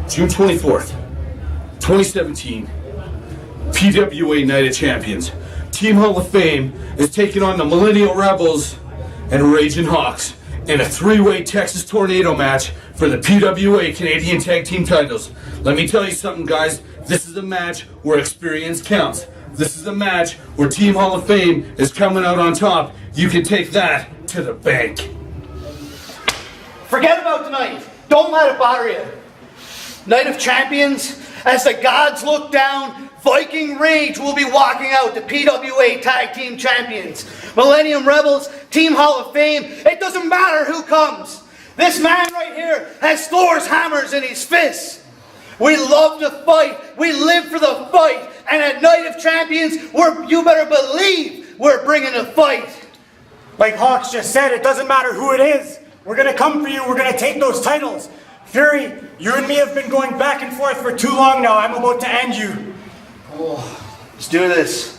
June 24th, 2017, PWA Night of Champions. Team Hall of Fame is taking on the Millennial Rebels and Raging Hawks in a three-way Texas Tornado match for the PWA Canadian Tag Team titles. Let me tell you something, guys. This is a match where experience counts. This is a match where Team Hall of Fame is coming out on top. You can take that to the bank. Forget about tonight. Don't let it bother you. Night of Champions, as the gods look down, Viking Rage will be walking out the PWA Tag Team Champions. Millennium Rebels, Team Hall of Fame, it doesn't matter who comes. This man right here has Thor's hammers in his fists. We love to fight. We live for the fight. And at Night of Champions, you better believe we're bringing a fight. Like Hawks just said, it doesn't matter who it is. We're going to come for you. We're going to take those titles. Fury, you and me have been going back and forth for too long now. I'm about to end you. Oh, let's do this.